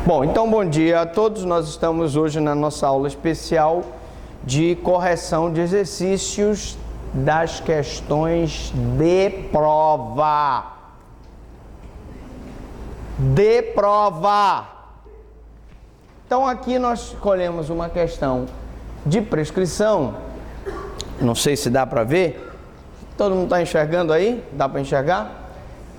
Bom, então bom dia a todos. Nós estamos hoje na nossa aula especial de correção de exercícios das questões de prova. De prova. Então aqui nós escolhemos uma questão de prescrição. Não sei se dá para ver. Todo mundo está enxergando aí? Dá para enxergar?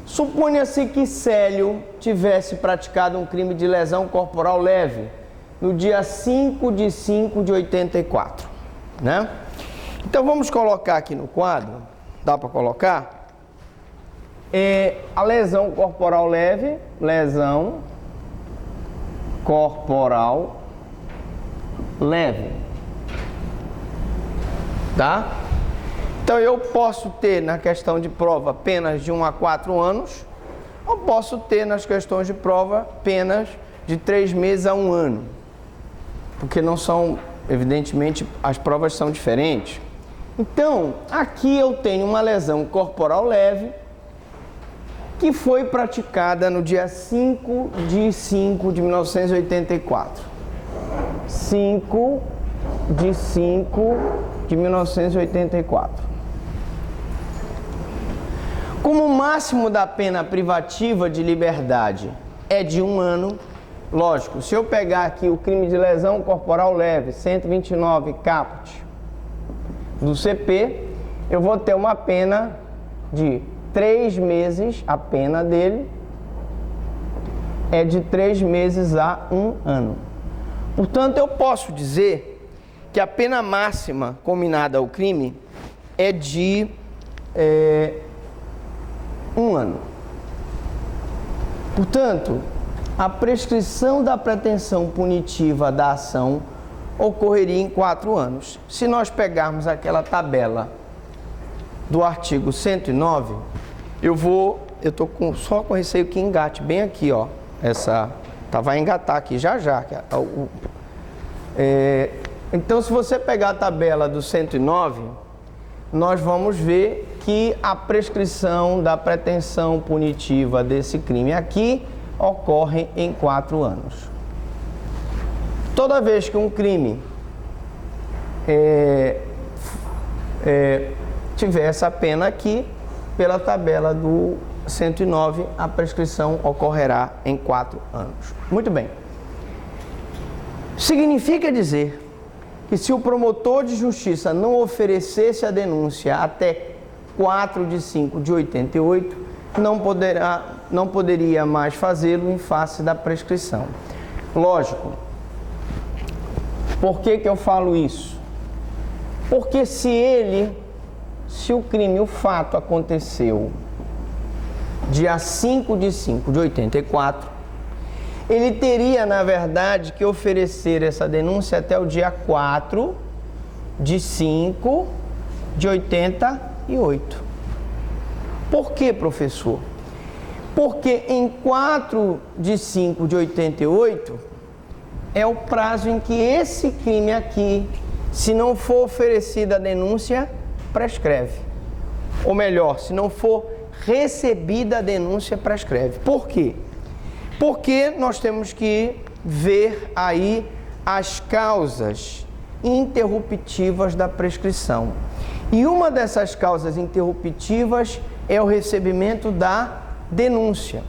Suponha-se que Célio tivesse praticado um crime de lesão corporal leve no dia 5 de 5 de 84, né? Então vamos colocar aqui no quadro, dá para colocar? A lesão corporal leve, lesão corporal leve, tá? Então eu posso ter na questão de prova penas de 1 a 4 anos, ou posso ter nas questões de prova penas de 3 meses a 1 ano, porque não são, evidentemente, as provas são diferentes. Então, aqui eu tenho uma lesão corporal leve que foi praticada no dia 5 de 5 de 1984. 5 de 5 de 1984. Como o máximo da pena privativa de liberdade é de 1 ano, lógico, se eu pegar aqui o crime de lesão corporal leve, 129 caput do CP, eu vou ter uma pena de 3 meses, a pena dele é de 3 meses a 1 ano. Portanto, eu posso dizer que a pena máxima combinada ao crime é de 1 ano. Portanto, a prescrição da pretensão punitiva da ação ocorreria em 4 anos. Se nós pegarmos aquela tabela do artigo 109, eu tô só com receio que engate bem aqui, ó. Vai engatar aqui já. Então, se você pegar a tabela do 109, nós vamos ver que a prescrição da pretensão punitiva desse crime aqui ocorre em 4 anos. Toda vez que um crime tiver essa pena aqui, pela tabela do 109, a prescrição ocorrerá em 4 anos. Muito bem. Significa dizer que se o promotor de justiça não oferecesse a denúncia até 4 de 5 de 88, não poderia mais fazê-lo em face da prescrição. Lógico. Por que eu falo isso? Porque se o crime, o fato aconteceu dia 5 de 5 de 84, ele teria, na verdade, que oferecer essa denúncia até o dia 4 de 5 de 88. Por que, professor? Porque em 4 de 5 de 88 é o prazo em que esse crime aqui, se não for oferecida a denúncia, prescreve. Ou melhor, se não for recebida a denúncia, prescreve. Por quê? Porque nós temos que ver aí as causas interruptivas da prescrição. E uma dessas causas interruptivas é o recebimento da denúncia.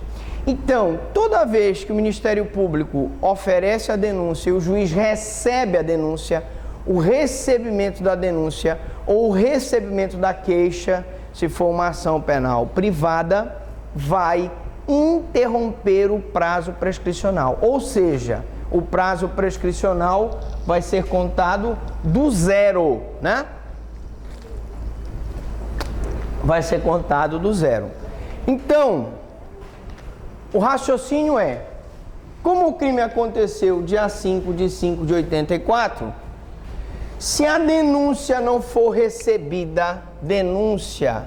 Então, toda vez que o Ministério Público oferece a denúncia e o juiz recebe a denúncia, o recebimento da denúncia ou o recebimento da queixa, se for uma ação penal privada, vai interromper o prazo prescricional. Ou seja, o prazo prescricional vai ser contado do zero, né? Vai ser contado do zero. Então, o raciocínio é, como o crime aconteceu dia 5 de 5 de 84, se a denúncia não for recebida, denúncia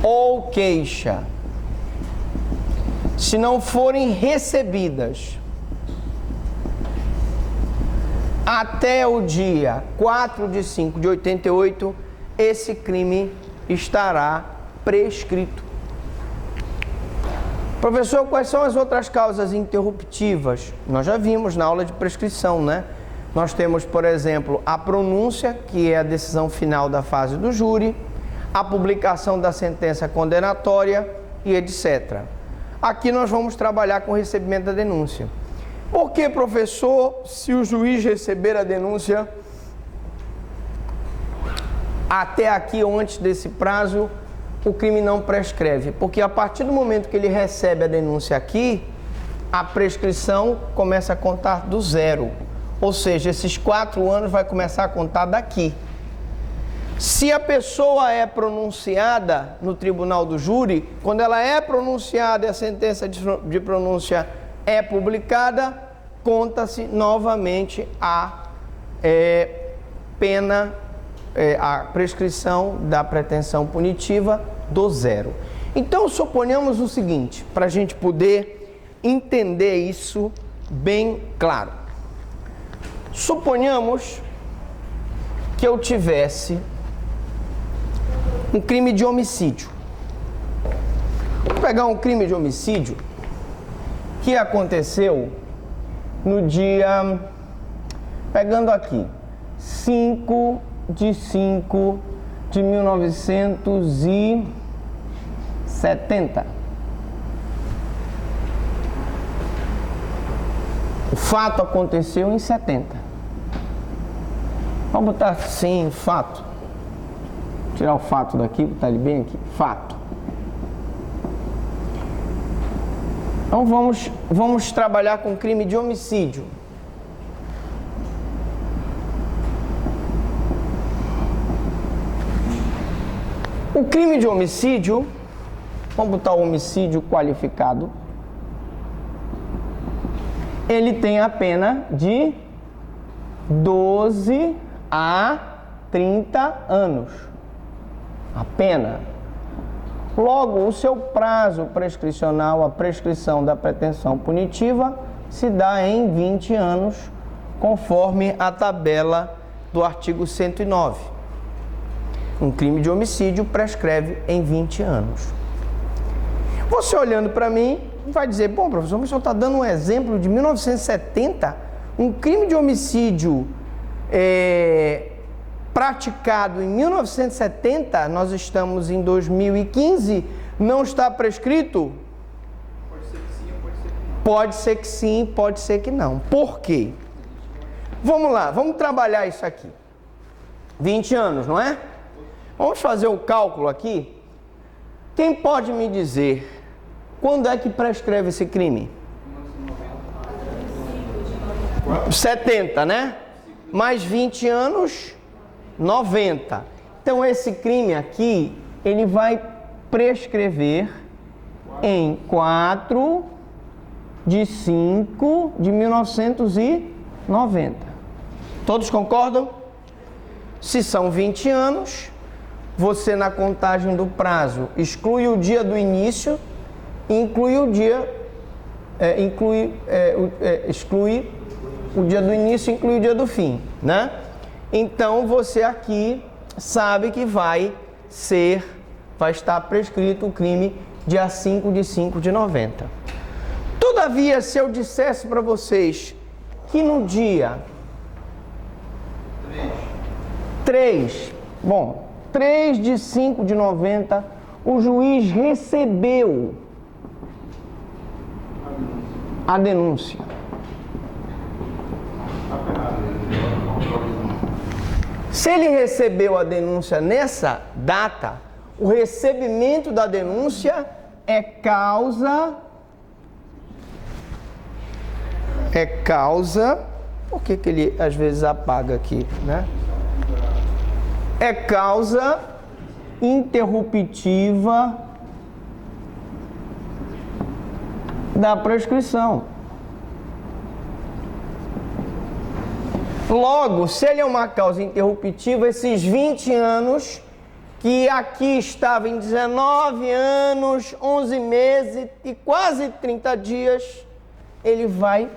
ou queixa, se não forem recebidas até o dia 4 de 5 de 88, esse crime estará prescrito. Professor, quais são as outras causas interruptivas? Nós já vimos na aula de prescrição, né? Nós temos, por exemplo, a pronúncia, que é a decisão final da fase do júri, a publicação da sentença condenatória e etc. Aqui nós vamos trabalhar com o recebimento da denúncia. Por que, professor, se o juiz receber a denúncia até aqui ou antes desse prazo, o crime não prescreve? Porque a partir do momento que ele recebe a denúncia aqui, a prescrição começa a contar do zero. Ou seja, esses 4 anos vai começar a contar daqui. Se a pessoa é pronunciada no tribunal do júri, quando ela é pronunciada e a sentença de pronúncia é publicada, conta-se novamente a pena, a prescrição da pretensão punitiva do zero. Então, suponhamos o seguinte, para a gente poder entender isso bem claro. Suponhamos que eu tivesse um crime de homicídio. Vou pegar um crime de homicídio que aconteceu no dia, pegando aqui, 5/5/1970. O fato aconteceu em 70. Vamos botar assim, fato. Tirar o fato daqui, botar ele bem aqui. Fato. Então vamos trabalhar com crime de homicídio. O crime de homicídio, vamos botar o homicídio qualificado, ele tem a pena de 12 a 30 anos. A pena. Logo, o seu prazo prescricional, a prescrição da pretensão punitiva, se dá em 20 anos, conforme a tabela do artigo 109. Um crime de homicídio prescreve em 20 anos. Você olhando para mim, vai dizer, bom, professor, mas o senhor está dando um exemplo de 1970, um crime de homicídio praticado em 1970, nós estamos em 2015, não está prescrito? Pode ser que sim ou pode ser que não. Pode ser que sim, pode ser que não. Por quê? Vamos lá, vamos trabalhar isso aqui. 20 anos, não é? Vamos fazer o cálculo aqui. Quem pode me dizer quando é que prescreve esse crime? 70, né? Mais 20 anos, 90. Então esse crime aqui, ele vai prescrever em 4/5/1990. Todos concordam? Se são 20 anos, você na contagem do prazo exclui o dia do início e exclui o dia do início e inclui o dia do fim, né? Então você aqui sabe que vai estar prescrito o crime dia 5/5/90. Todavia, se eu dissesse para vocês que no dia 3/5/90, o juiz recebeu a denúncia. Se ele recebeu a denúncia nessa data, o recebimento da denúncia é causa. Por que ele às vezes apaga aqui, né? É causa interruptiva da prescrição. Logo, se ele é uma causa interruptiva, esses 20 anos, que aqui estava em 19 anos, 11 meses e quase 30 dias, ele vai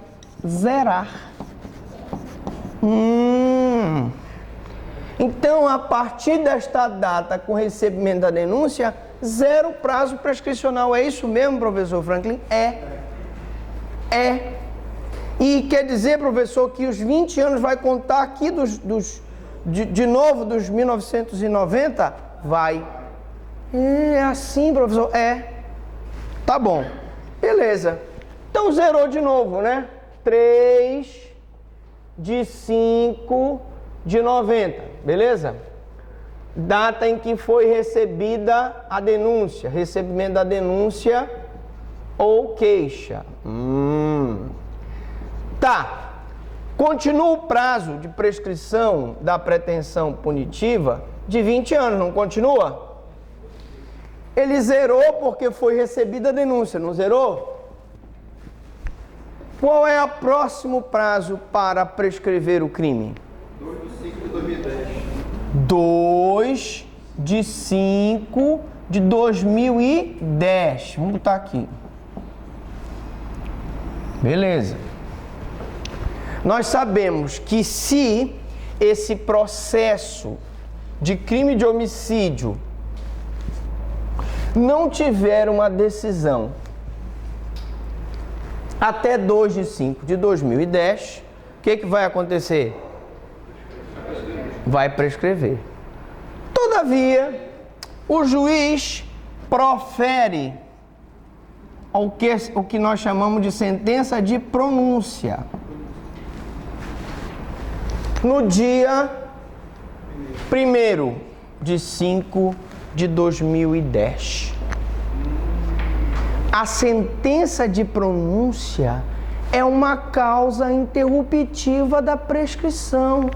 zerar. Então, a partir desta data, com o recebimento da denúncia, zero prazo prescricional. É isso mesmo, professor Franklin? É. E quer dizer, professor, que os 20 anos vai contar aqui de novo dos 1990? Vai. É assim, professor? Tá bom. Beleza. Então zerou de novo, né? 3/5/90. Beleza? Data em que foi recebida a denúncia. Recebimento da denúncia ou queixa. Tá. Continua o prazo de prescrição da pretensão punitiva de 20 anos, não continua? Ele zerou porque foi recebida a denúncia, não zerou? Qual é o próximo prazo para prescrever o crime? 2/5/2010. Vamos botar aqui. Beleza. Nós sabemos que se esse processo de crime de homicídio não tiver uma decisão até 2/5/2010, o que vai acontecer? Vai prescrever. Todavia, o juiz profere o que nós chamamos de sentença de pronúncia. No dia 1/5/2010. A sentença de pronúncia é uma causa interruptiva da prescrição.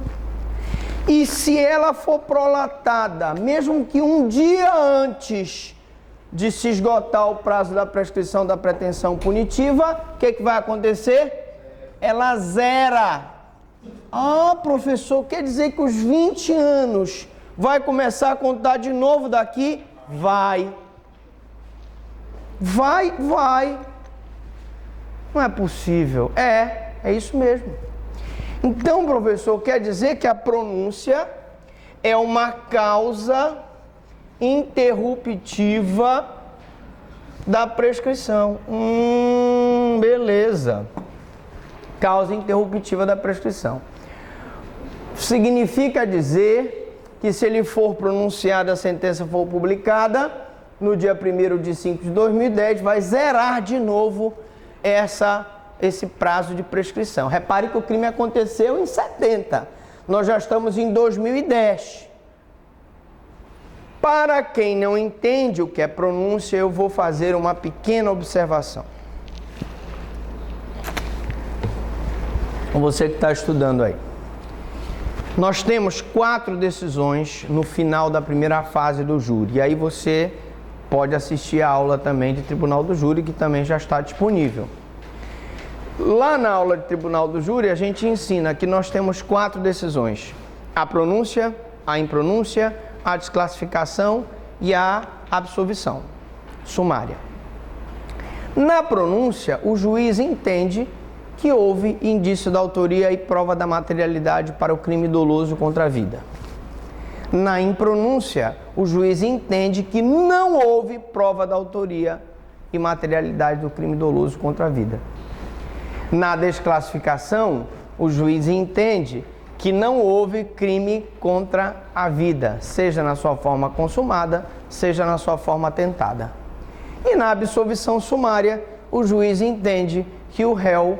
E se ela for prolatada, mesmo que um dia antes de se esgotar o prazo da prescrição da pretensão punitiva, o que vai acontecer? Ela zera. Ah, professor, quer dizer que os 20 anos vai começar a contar de novo daqui? Vai. Não é possível. É isso mesmo. Então, professor, quer dizer que a pronúncia é uma causa interruptiva da prescrição. Beleza. Causa interruptiva da prescrição. Significa dizer que se ele for pronunciado, a sentença for publicada, no dia 1/5/2010, vai zerar de novo esse prazo de prescrição. Repare que o crime aconteceu em 70. Nós já estamos em 2010. Para quem não entende o que é pronúncia, eu vou fazer uma pequena observação. Você que está estudando aí. Nós temos 4 decisões no final da primeira fase do júri. E aí você pode assistir a aula também de Tribunal do Júri, que também já está disponível. Lá na aula de Tribunal do Júri, a gente ensina que nós temos 4 decisões. A pronúncia, a impronúncia, a desclassificação e a absolvição sumária. Na pronúncia, o juiz entende que houve indício da autoria e prova da materialidade para o crime doloso contra a vida. Na impronúncia, o juiz entende que não houve prova da autoria e materialidade do crime doloso contra a vida. Na desclassificação, o juiz entende que não houve crime contra a vida, seja na sua forma consumada, seja na sua forma tentada. E na absolvição sumária, o juiz entende que o réu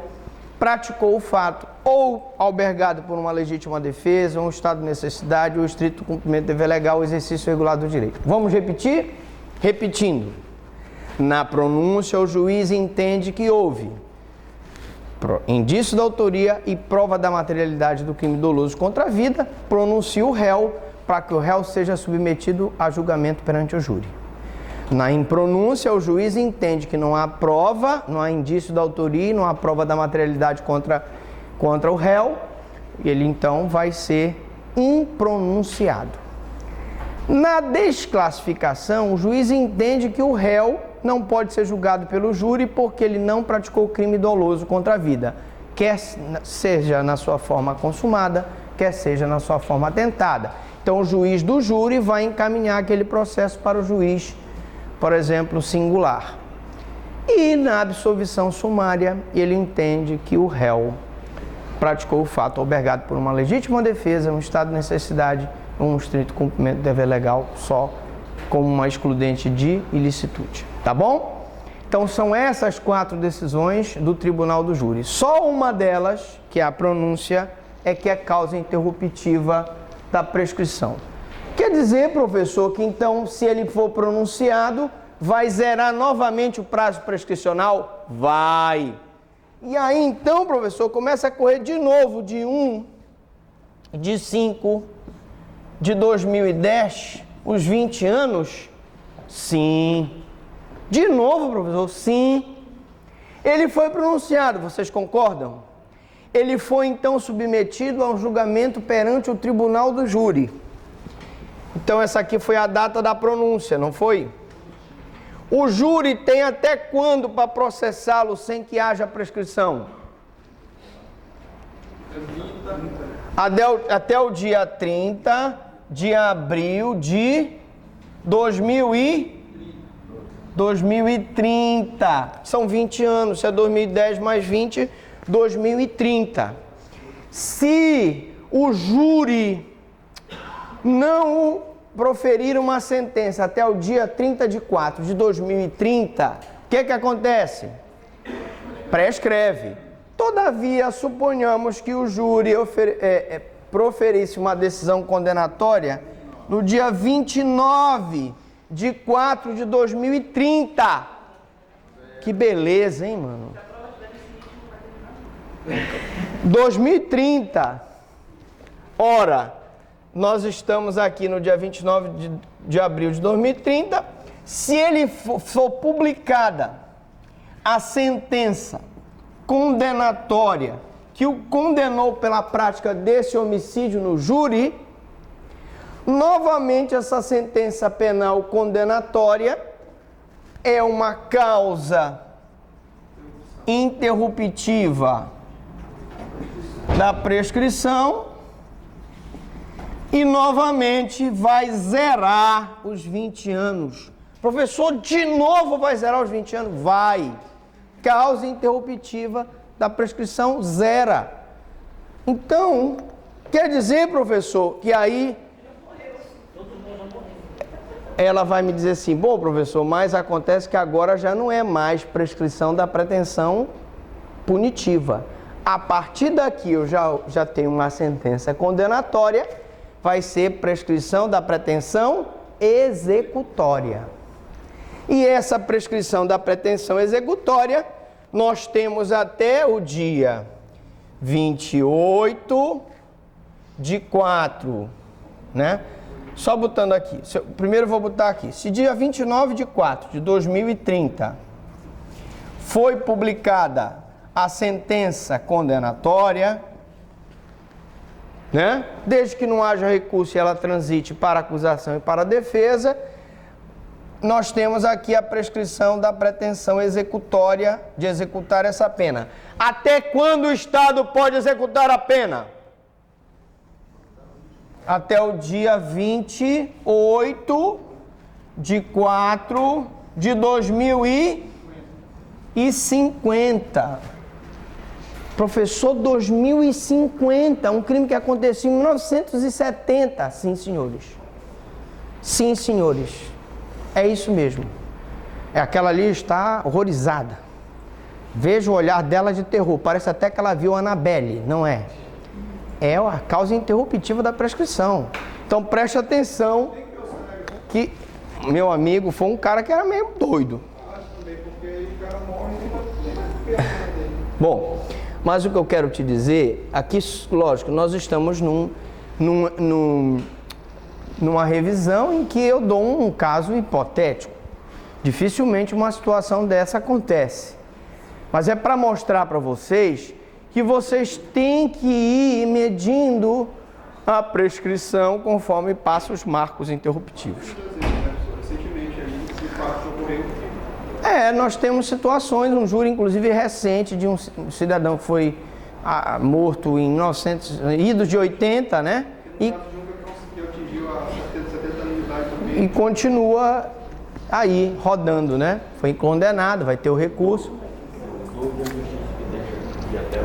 praticou o fato ou albergado por uma legítima defesa, um estado de necessidade, ou estrito cumprimento do dever legal, ou exercício regular do direito. Vamos repetir? Repetindo. Na pronúncia, o juiz entende que houve indício da autoria e prova da materialidade do crime doloso contra a vida, pronuncia o réu para que o réu seja submetido a julgamento perante o júri. Na impronúncia, o juiz entende que não há prova, não há indício da autoria, não há prova da materialidade contra o réu, e ele então vai ser impronunciado. Na desclassificação, o juiz entende que o réu não pode ser julgado pelo júri porque ele não praticou crime doloso contra a vida, quer seja na sua forma consumada, quer seja na sua forma tentada. Então, o juiz do júri vai encaminhar aquele processo para o juiz por exemplo, singular. E na absolvição sumária, ele entende que o réu praticou o fato albergado por uma legítima defesa, um estado de necessidade, um estrito cumprimento do dever legal, só como uma excludente de ilicitude. Tá bom? Então são essas 4 decisões do Tribunal do Júri. Só uma delas, que é a pronúncia, é que é causa interruptiva da prescrição. Quer dizer, professor, que então, se ele for pronunciado, vai zerar novamente o prazo prescricional? Vai! E aí, então, professor, começa a correr de novo de 1/5 de 2010, os 20 anos? Sim. De novo, professor? Sim. Ele foi pronunciado, vocês concordam? Ele foi, então, submetido a um julgamento perante o Tribunal do Júri. Então, essa aqui foi a data da pronúncia, não foi? O júri tem até quando para processá-lo sem que haja prescrição? Até o dia 30 de abril de 2030. São 20 anos, se é 2010 mais 20, 2030. Se o júri não proferir uma sentença até o dia 30 de 4 de 2030, o que acontece? Prescreve. Todavia, suponhamos que o júri proferisse uma decisão condenatória no dia 29 de 4 de 2030. Que beleza, hein, mano? 2030. Ora, nós estamos aqui no dia 29 de abril de 2030. Se ele for publicada a sentença condenatória que o condenou pela prática desse homicídio no júri, novamente essa sentença penal condenatória é uma causa interruptiva da prescrição e novamente vai zerar os 20 anos. Professor, de novo vai zerar os 20 anos? Vai. Causa interruptiva da prescrição zera. Então, quer dizer, professor, que aí ela vai me dizer assim, bom, professor, mas acontece que agora já não é mais prescrição da pretensão punitiva. A partir daqui eu já tenho uma sentença condenatória, vai ser prescrição da pretensão executória. E essa prescrição da pretensão executória, nós temos até o dia 28 de 4, né? Só botando aqui, primeiro eu vou botar aqui, se dia 29 de 4 de 2030 foi publicada a sentença condenatória, né? Desde que não haja recurso e ela transite para a acusação e para a defesa, nós temos aqui a prescrição da pretensão executória de executar essa pena. Até quando o Estado pode executar a pena? Até o dia 28 de 4 de 2050. Professor, 2050, um crime que aconteceu em 1970. Sim, senhores. Sim, senhores. É isso mesmo. Aquela ali está horrorizada. Veja o olhar dela de terror. Parece até que ela viu a Annabelle, não é? É a causa interruptiva da prescrição. Então preste atenção que, meu amigo, foi um cara que era meio doido. Bom, mas o que eu quero te dizer, aqui, lógico, nós estamos numa revisão em que eu dou um caso hipotético. Dificilmente uma situação dessa acontece. Mas é para mostrar para vocês que vocês têm que ir medindo a prescrição conforme passam os marcos interruptivos. Nós temos situações, um júri inclusive recente de um cidadão que foi morto em 1980, né? E continua aí rodando, né? Foi condenado, vai ter o recurso.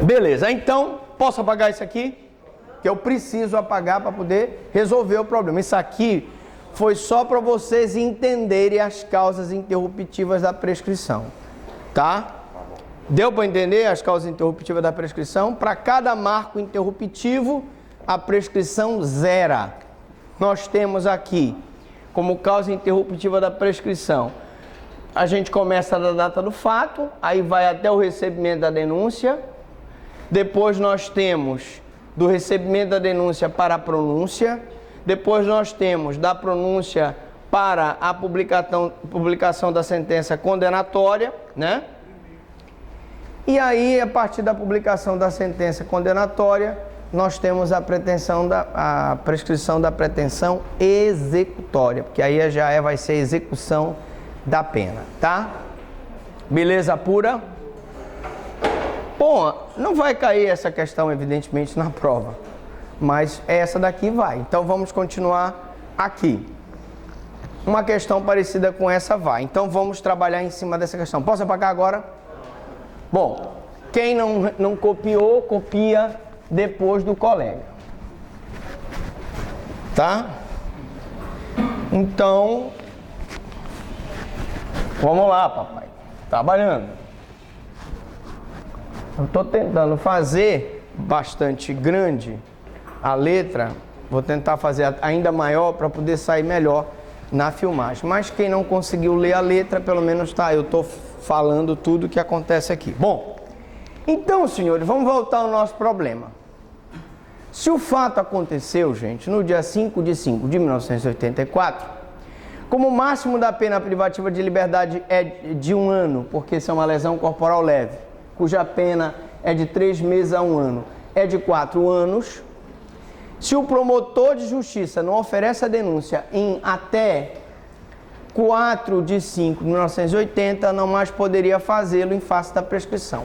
Beleza, então, posso apagar isso aqui? Que eu preciso apagar para poder resolver o problema. Isso aqui foi só para vocês entenderem as causas interruptivas da prescrição, tá? Deu para entender as causas interruptivas da prescrição? Para cada marco interruptivo, a prescrição zera. Nós temos aqui, como causa interruptiva da prescrição, a gente começa da data do fato, aí vai até o recebimento da denúncia. Depois nós temos do recebimento da denúncia para a pronúncia. Depois nós temos da pronúncia para a publicação da sentença condenatória, né? E aí, a partir da publicação da sentença condenatória, nós temos a prescrição da pretensão executória, porque aí já vai ser execução da pena, tá? Beleza pura? Bom, não vai cair essa questão, evidentemente, na prova, mas essa daqui vai. Então, vamos continuar aqui. Uma questão parecida com essa vai. Então, vamos trabalhar em cima dessa questão. Posso apagar agora? Bom, quem não copiou, copia depois do colega. Tá? Então, vamos lá, papai. Trabalhando. Eu estou tentando fazer bastante grande a letra. Vou tentar fazer ainda maior para poder sair melhor na filmagem. Mas quem não conseguiu ler a letra, pelo menos tá, eu estou falando tudo o que acontece aqui. Bom, então, senhores, vamos voltar ao nosso problema. Se o fato aconteceu, gente, no dia 5 de 5 de 1984, como o máximo da pena privativa de liberdade é de 1 ano, porque isso é uma lesão corporal leve, cuja pena é de 3 meses a 1 ano, é de 4 anos, se o promotor de justiça não oferece a denúncia em até 4 de 5 de 1980, não mais poderia fazê-lo em face da prescrição.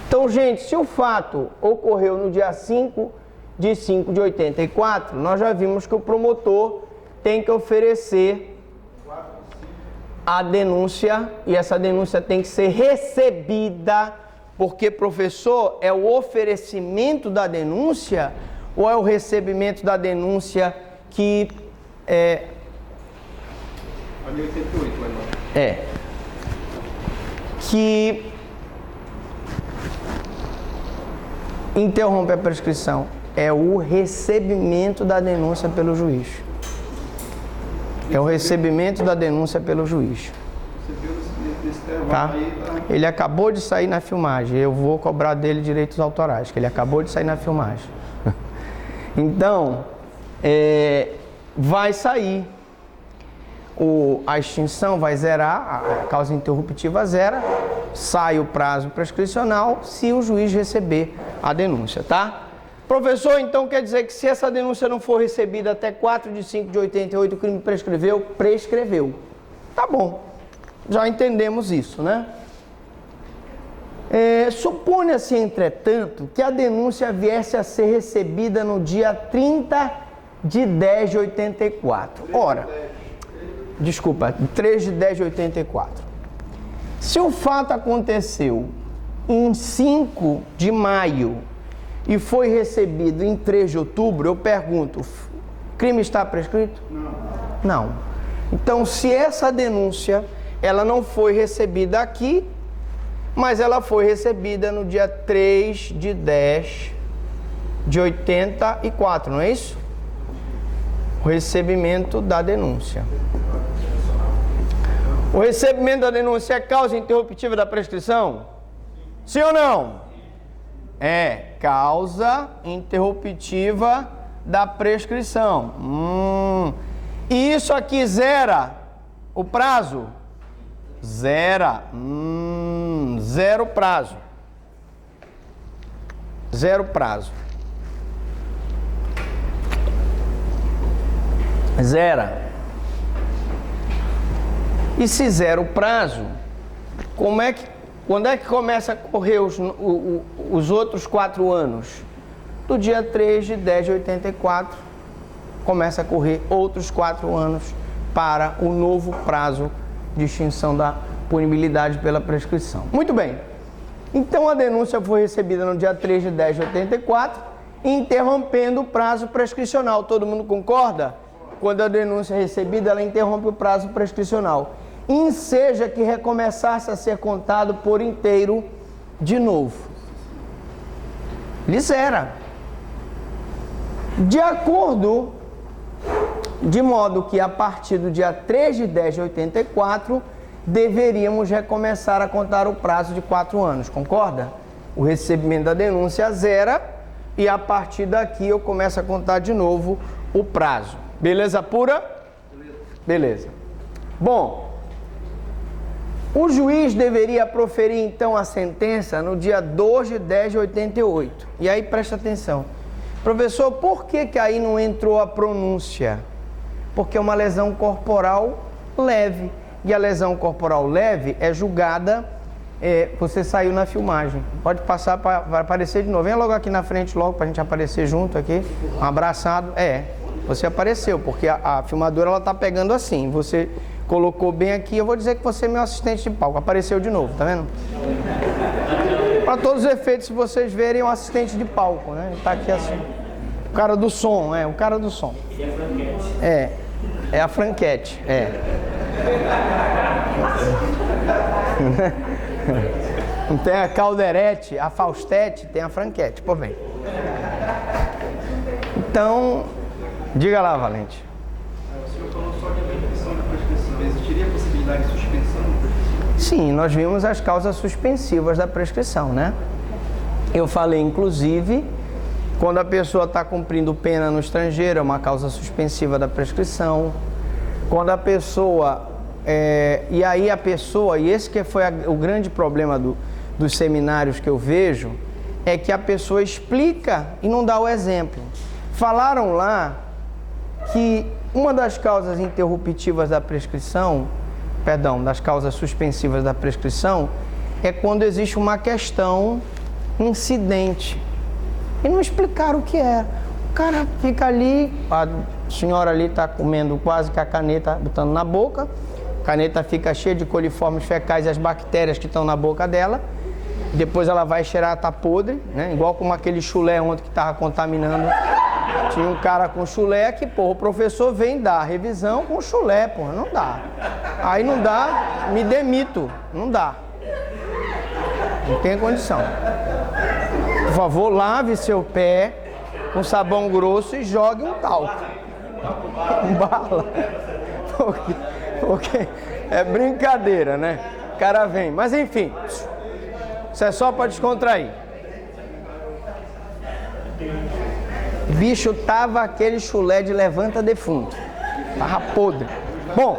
Então, gente, se o fato ocorreu no dia 5 de 5 de 84, nós já vimos que o promotor tem que oferecer a denúncia, e essa denúncia tem que ser recebida, porque, professor, é o oferecimento da denúncia ou é o recebimento da denúncia que é... A de 88, vai lá. É. Que interrompe a prescrição. É o recebimento da denúncia pelo juiz. É o recebimento da denúncia pelo juiz. Tá? Ele acabou de sair na filmagem. Eu vou cobrar dele direitos autorais, que ele acabou de sair na filmagem. Então, vai sair. A extinção vai zerar, a causa interruptiva zera, sai o prazo prescricional se o juiz receber a denúncia, tá? Professor, então quer dizer que se essa denúncia não for recebida até 4 de 5 de 88, o crime prescreveu? Prescreveu. Tá bom, já entendemos isso, né? Suponha-se, entretanto, que a denúncia viesse a ser recebida no dia 30 de 10 de 84. Ora, desculpa, 3 de 10 de 84. Se o fato aconteceu em 5 de maio e foi recebido em 3 de outubro, eu pergunto, o crime está prescrito? Não. Então, se essa denúncia, ela não foi recebida aqui, mas ela foi recebida no dia 3 de 10 de 84, não é isso? O recebimento da denúncia. O recebimento da denúncia é causa interruptiva da prescrição? Sim ou não? É causa interruptiva da prescrição. E isso aqui zera o prazo? Zera. Zero prazo. Zero prazo. Zera. E se zera o prazo, quando é que começa a correr os outros 4 anos? Do dia 3 de 10 de 84, começa a correr outros 4 anos para o novo prazo de extinção da punibilidade pela prescrição. Muito bem. Então a denúncia foi recebida no dia 3 de 10 de 84, interrompendo o prazo prescricional. Todo mundo concorda? Quando a denúncia é recebida, ela interrompe o prazo prescricional. Enseja que recomeçasse a ser contado por inteiro de novo. Ele zera. De modo que a partir do dia 3 de 10 de 84, deveríamos recomeçar a contar o prazo de 4 anos, concorda? O recebimento da denúncia zera e a partir daqui eu começo a contar de novo o prazo. Beleza pura? Beleza. Bom, o juiz deveria proferir então a sentença no dia 2 de 10 de 88. E aí presta atenção. Professor, por que aí não entrou a pronúncia? Porque é uma lesão corporal leve. E a lesão corporal leve é julgada, você saiu na filmagem. Pode passar para aparecer de novo. Vem logo aqui na frente, logo, para a gente aparecer junto aqui. Um abraçado. Você apareceu, porque a filmadora ela tá pegando assim. Você colocou bem aqui, eu vou dizer que você é meu assistente de palco. Apareceu de novo, tá vendo? Para todos os efeitos, se vocês verem, é um assistente de palco, né? Ele tá aqui assim. O cara do som, o cara do som. É a franquete, Não tem a Calderete, a Faustete, tem a franquete, pô, vem. Então, diga lá, Valente. O senhor falou só de interrupção da prescrição. Existiria a possibilidade de suspensão da prescrição? Sim, nós vimos as causas suspensivas da prescrição, né? Eu falei, inclusive, quando a pessoa está cumprindo pena no estrangeiro, é uma causa suspensiva da prescrição. Quando a pessoa... e aí a pessoa, e esse que foi o grande problema dos seminários que eu vejo, é que a pessoa explica e não dá o exemplo. Falaram lá que uma das causas interruptivas da prescrição, das causas suspensivas da prescrição, é quando existe uma questão incidente. E não explicaram o que é. O cara fica ali, a senhora ali está comendo quase que a caneta, botando na boca, a caneta fica cheia de coliformes fecais e as bactérias que estão na boca dela, depois ela vai cheirar, tá podre, né? Igual como aquele chulé ontem que estava contaminando. Tinha um cara com chulé que, o professor vem dar revisão com chulé, não dá. Aí não dá, me demito, não dá. Não tem condição. Por favor, lave seu pé com sabão grosso e jogue um talco. Bala. Porque é brincadeira, né? O cara vem. Mas enfim, isso é só para descontrair. Bicho, tava aquele chulé de levanta defunto. Tava podre. Bom,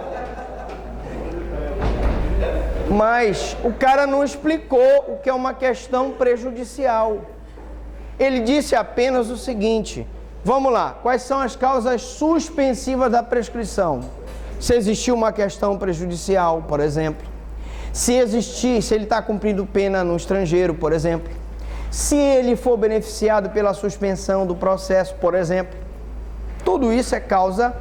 mas o cara não explicou o que é uma questão prejudicial. Ele disse apenas o seguinte: vamos lá, quais são as causas suspensivas da prescrição? Se existir uma questão prejudicial, por exemplo. Se ele está cumprindo pena no estrangeiro, por exemplo. Se ele for beneficiado pela suspensão do processo, por exemplo. Tudo isso é causa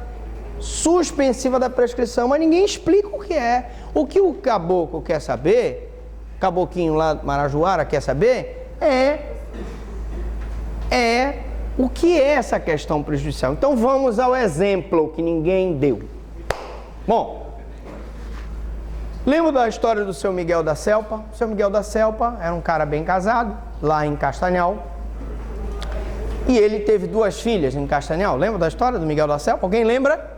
suspensiva da prescrição, mas ninguém explica o que é. O que o caboclo quer saber, caboquinho lá do Marajoara quer saber, é o que é essa questão prejudicial. Então vamos ao exemplo que ninguém deu. Bom, lembro da história do seu Miguel da Selpa. O seu Miguel da Selpa era um cara bem casado, lá em Castanhal. E ele teve 2 filhas em Castanhal. Lembra da história do Miguel da Selpa? Alguém lembra?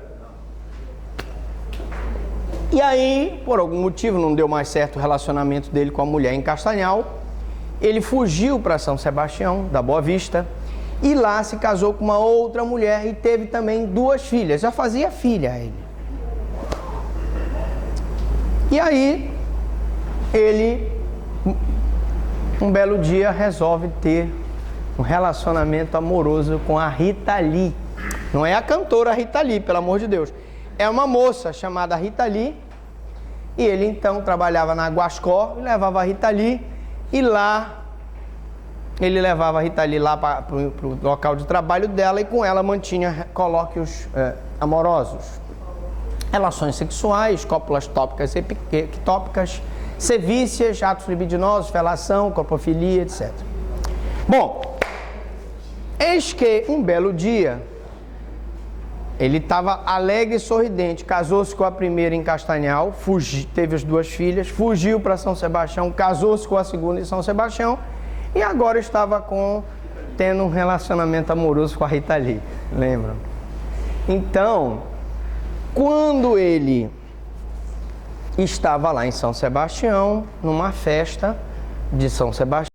E aí, por algum motivo, não deu mais certo o relacionamento dele com a mulher em Castanhal. Ele fugiu para São Sebastião, da Boa Vista, e lá se casou com uma outra mulher e teve também 2 filhas. Já fazia filha ele. E aí, ele, um belo dia, resolve ter um relacionamento amoroso com a Rita Lee. Não é a cantora Rita Lee, pelo amor de Deus. É uma moça chamada Rita Lee. E ele, então, trabalhava na Guascó e levava a Rita Lee. E lá, ele levava a Rita Lee lá para o local de trabalho dela e com ela mantinha colóquios amorosos. relações sexuais, cópulas tópicas e ectópicas, sevícias, atos libidinosos, felação, coprofilia, etc. Bom, eis que um belo dia, ele estava alegre e sorridente, casou-se com a primeira em Castanhal, teve as 2 filhas, fugiu para São Sebastião, casou-se com a segunda em São Sebastião e agora estava tendo um relacionamento amoroso com a Rita Lee, lembram? Então, quando ele estava lá em São Sebastião, numa festa de São Sebastião,